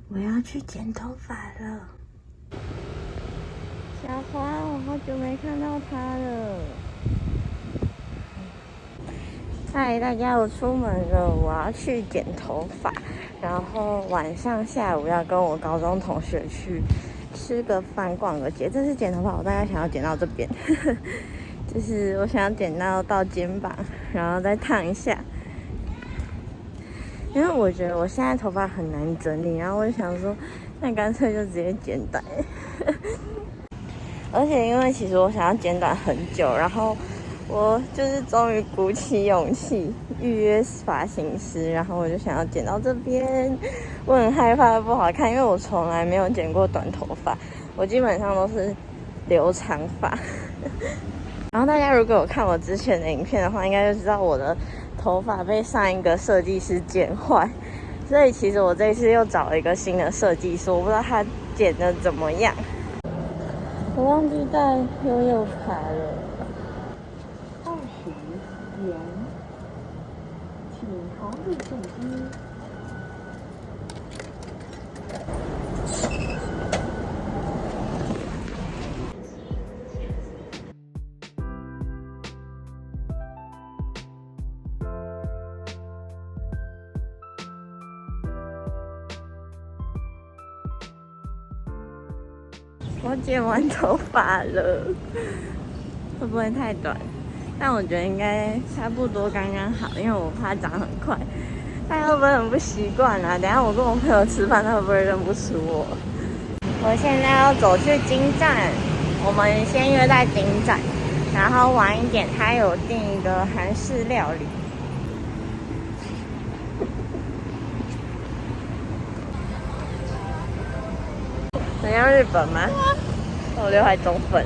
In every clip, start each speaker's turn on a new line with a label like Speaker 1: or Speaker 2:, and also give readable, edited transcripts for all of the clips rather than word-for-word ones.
Speaker 1: 我要去剪头发了。小花，我好久没看到她了。嗨，大家，我出门了，我要去剪头发，然后晚上下午要跟我高中同学去吃个饭、逛个街。这次剪头发，我大概想要剪到这边，就是我想要剪到肩膀，然后再烫一下。因为我觉得我现在头发很难整理，然后我就想说，那干脆就直接剪短。而且因为其实我想要剪短很久，然后我就是终于鼓起勇气预约发型师，然后我就想要剪到这边。我很害怕不好看，因为我从来没有剪过短头发，我基本上都是留长发。然后大家如果有看我之前的影片的话，应该就知道我的头发被上一个设计师剪坏，所以其实我这一次又找了一个新的设计师，我不知道他剪的怎么样。我忘记带悠悠卡了，20元，请红绿正机。我剪完头发了，会不会太短？但我觉得应该差不多刚刚好，因为我怕长很快。大家会不会很不习惯啊？等一下我跟我朋友吃饭，他会不会认不出我？我现在要走去金站，我们先约在金站，然后晚一点他有订一个韩式料理。很像日本吗？我刘海中分。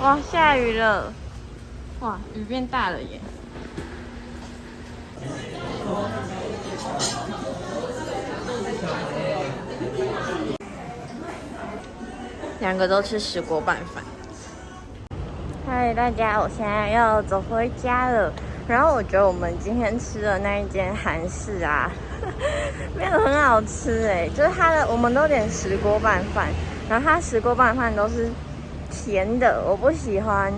Speaker 1: 哇，下雨了！哇，雨变大了耶！两个都吃石锅拌饭。嗨，大家，我现在要走回家了。然后我觉得我们今天吃的那一间韩式啊，没有很好吃哎，就是我们都点石锅拌饭，然后它石锅拌饭都是甜的，我不喜欢。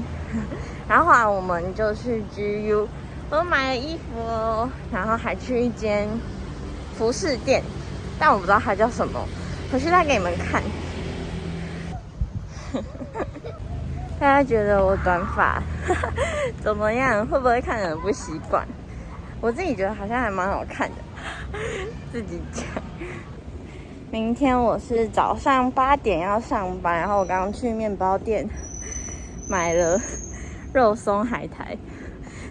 Speaker 1: 然后后来我们就去 GU， 我买了衣服哦，然后还去一间服饰店，但我不知道它叫什么，回去再给你们看。大家觉得我短发怎么样？会不会看着很不习惯？我自己觉得好像还蛮好看的，自己讲。明天我是早上8点要上班，然后我刚刚去面包店买了肉松海苔，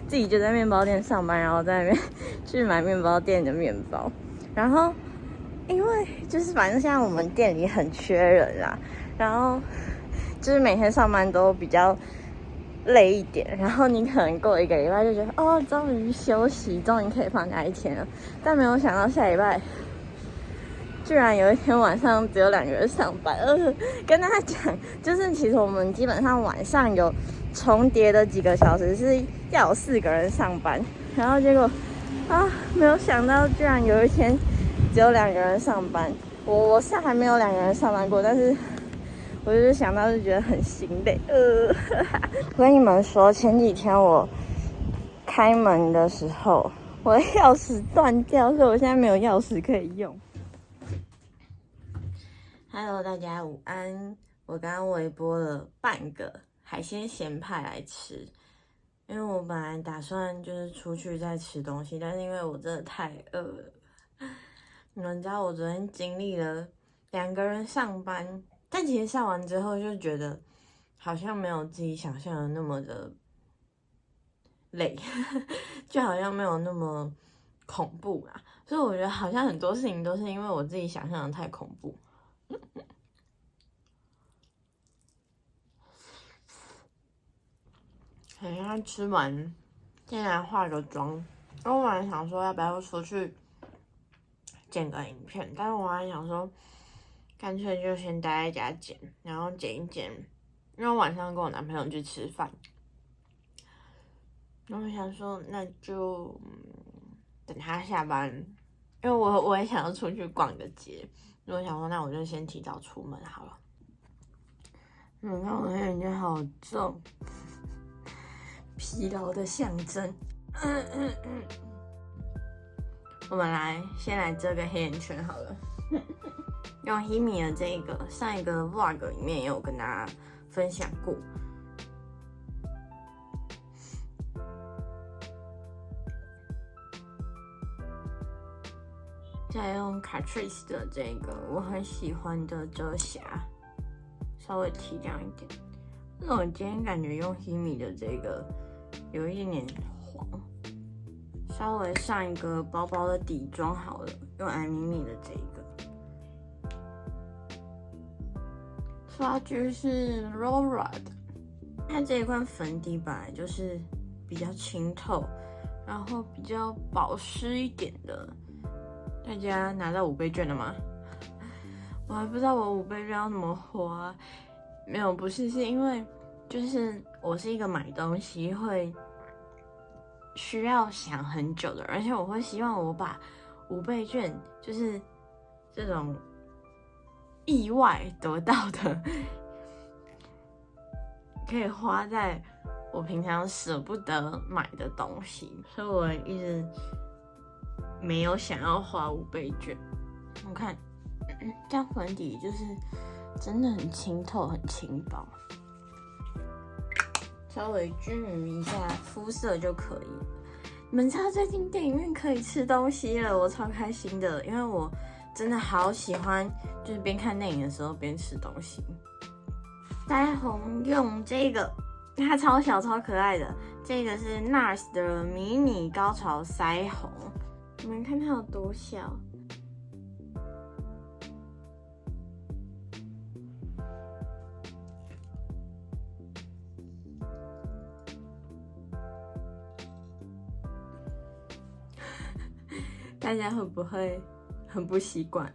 Speaker 1: 自己就在面包店上班，然后在那边去买面包店的面包。然后因为就是反正现在我们店里很缺人啦，然后就是每天上班都比较累一点，然后你可能过一个礼拜就觉得哦，终于休息，终于可以放假一天了。但没有想到下礼拜居然有一天晚上只有2个人上班。跟大家讲，就是其实我们基本上晚上有重叠的几个小时是要有4个人上班，然后结果没有想到居然有一天只有2个人上班。我是还没有2个人上班过，但是我就是想到就觉得很心累。我跟你们说，前几天我开门的时候，我的钥匙断掉，所以我现在没有钥匙可以用。Hello， 大家午安！我刚刚微波了半个海鲜咸派来吃，因为我本来打算就是出去再吃东西，但是因为我真的太饿了。你们知道我昨天经历了2个人上班，但其实上完之后就觉得好像没有自己想象的那么的累，就好像没有那么恐怖啦。所以我觉得好像很多事情都是因为我自己想象的太恐怖。等一下吃完，先来化个妆。因为我本来想说要不要出去剪个影片，但是我还想说，干脆就先待在家剪，然后剪一剪，因为晚上跟我男朋友去吃饭，然后我想说那就等他下班，因为我也想要出去逛个街，我想说那我就先提早出门好了。你看我的眼睛好重，疲劳的象征。我们先来遮个黑眼圈好了。用 Himi 的这个，上一个 vlog 里面也有跟大家分享过。再用 Catrice 的这个我很喜欢的遮瑕，稍微提亮一点。那我今天感觉用 Himi 的这个有一点点黄，稍微上一个薄薄的底妆好了，用艾米米的这个。刷具是 Laura 的，它这一款粉底本来就是比较清透，然后比较保湿一点的。大家拿到5倍券了吗？我还不知道我5倍券要怎么花。没有，不是，是因为就是我是一个买东西会需要想很久的人，而且我会希望我把5倍券就是这种意外得到的，可以花在我平常舍不得买的东西，所以我一直没有想要花5倍券。我看这样粉底就是真的很清透，很轻薄，稍微均匀一下肤色就可以了。你们知道最近电影院可以吃东西了，我超开心的，因为我真的好喜欢，就是边看电影的时候边吃东西。腮红用这个，它超小超可爱的，这个是 NARS 的迷你高潮腮红，你们看它有多小。大家会不会很不习惯？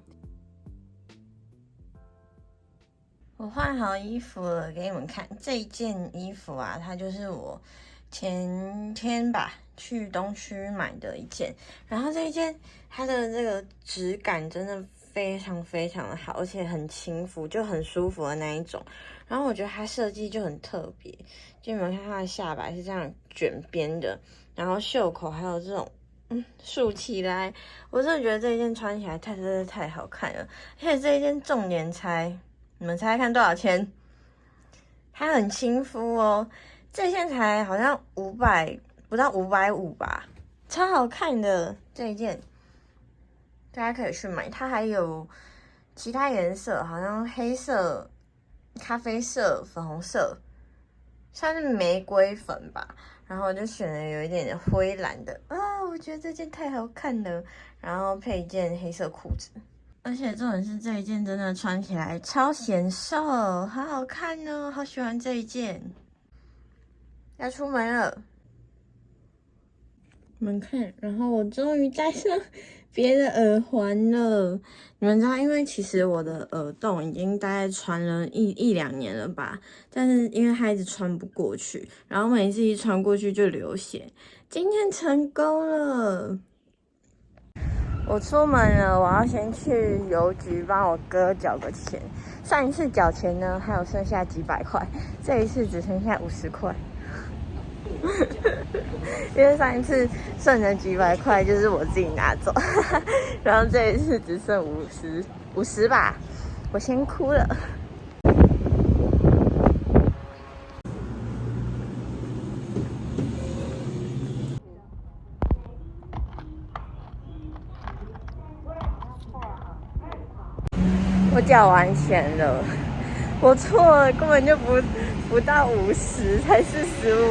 Speaker 1: 我换好衣服了，给你们看。这一件衣服啊，它就是我前天吧去东区买的一件。然后这一件它的这个质感真的非常非常的好，而且很亲肤，就很舒服的那一种。然后我觉得它设计就很特别，就你们看它的下摆是这样卷边的，然后袖口还有这种竖起来，我真的觉得这一件穿起来真的太好看了。而且这一件重点你们猜看多少钱？它很亲肤哦，这一件才好像500不到550吧，超好看的这一件，大家可以去买。它还有其他颜色，好像黑色、咖啡色、粉红色，算是玫瑰粉吧。然后我就选了有一点点灰蓝的啊，我觉得这件太好看了，然后配一件黑色裤子，而且重点是这一件真的穿起来超显瘦，好好看哦，好喜欢这一件。要出门了，你们看，然后我终于戴上别的耳环了。你们知道，因为其实我的耳洞已经大概穿了一两年了吧，但是因为它一直穿不过去，然后每一次一穿过去就流血。今天成功了，我出门了，我要先去邮局帮我哥缴个钱。上一次缴钱呢，还有剩下几百块，这一次只剩下50块。因为上一次剩了几百块，就是我自己拿走，然后这一次只剩50吧，我先哭了。我缴完钱了，我错了，根本就不到50，才45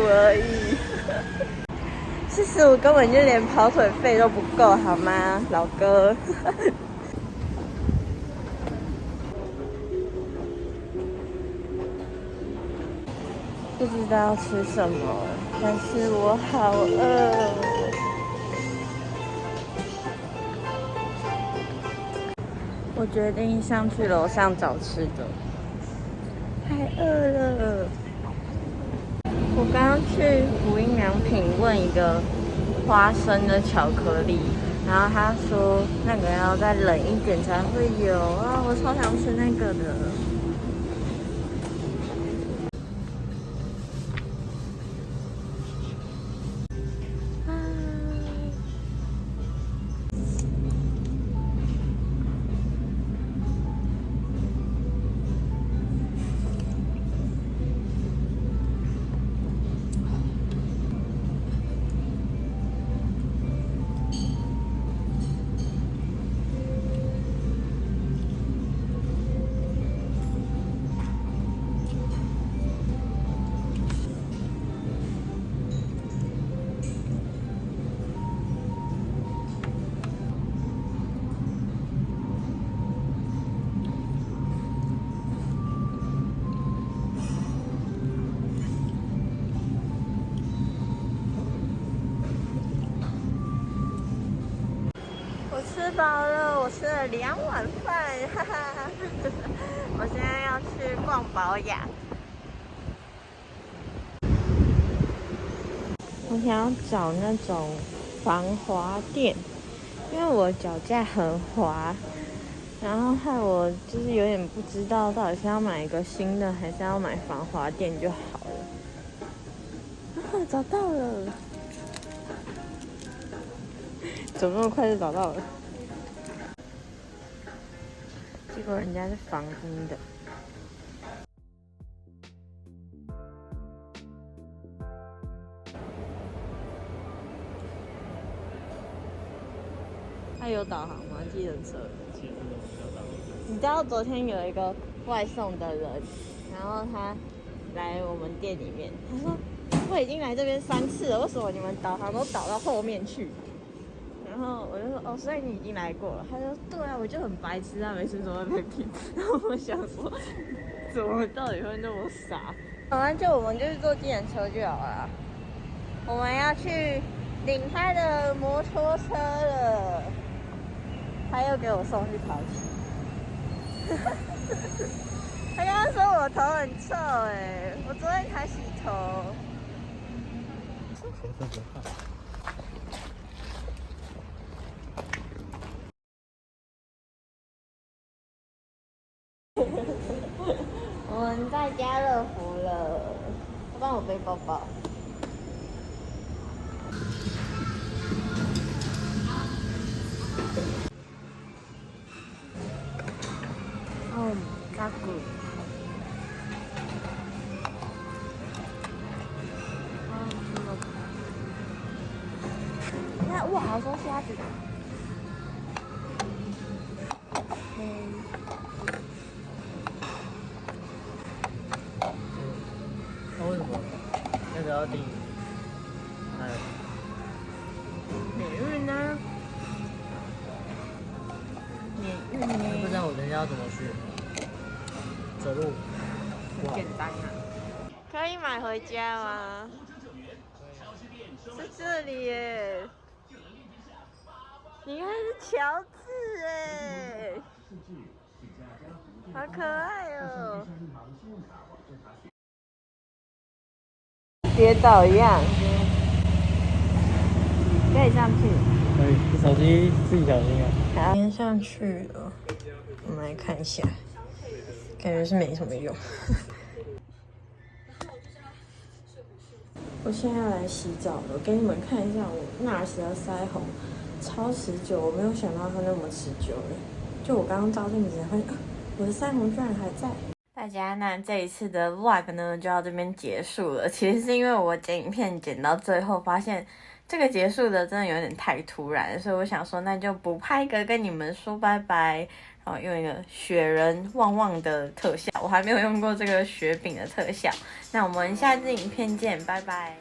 Speaker 1: 而已。45根本就连跑腿费都不够，好吗，老哥？不知道要吃什么，但是我好饿。我决定上去楼上找吃的，太饿了。我刚刚去无印良品问一个花生的巧克力，然后他说那个要再冷一点才会有啊，我超想吃那个的。吃饱了，我吃了2碗饭，哈哈。我现在要去逛宝雅。我想要找那种防滑垫，因为我脚架很滑，然后害我就是有点不知道到底是要买一个新的，还是要买防滑垫就好了。啊，找到了！怎么那么快就找到了？结果人家是防阴的。他有导航吗？计程车？你知道昨天有一个外送的人，然后他来我们店里面，他说我已经来这边3次了，为什么你们导航都导到后面去？然后我就说哦，所以你已经来过了。他说对啊，我就很白痴啊，每次都会被骗。然后我想说，怎么到底会那么傻？好啊，我们就是坐计程车就好了。我们要去领他的摩托车了，他又给我送去淘气。他刚刚说我头很臭哎，我昨天才洗头。我们在家乐福了，他帮我背包包。哦，炸骨。那哇，好多虾子。
Speaker 2: 那为什么那个要订？
Speaker 1: 免运呢？免运呢？
Speaker 2: 不知道我人家要怎么去？走路。
Speaker 1: 很简单啊。可以买回家吗？在这里耶。你看是乔治哎，好可爱哦。跌倒一样，可以上去。
Speaker 2: 可以，你手机自己小心啊。
Speaker 1: 好，先上去了，我们来看一下，感觉是没什么用。我现在要来洗澡了，给你们看一下我NARS的腮红，超持久，我没有想到它那么持久耶。就我刚刚照镜子才发现，我的腮红居然还在。大家，那这一次的 vlog 呢就到这边结束了。其实是因为我剪影片剪到最后，发现这个结束的真的有点太突然，所以我想说那就补拍一个跟你们说拜拜，然后用一个雪人旺旺的特效，我还没有用过这个雪饼的特效。那我们下支影片见，拜拜。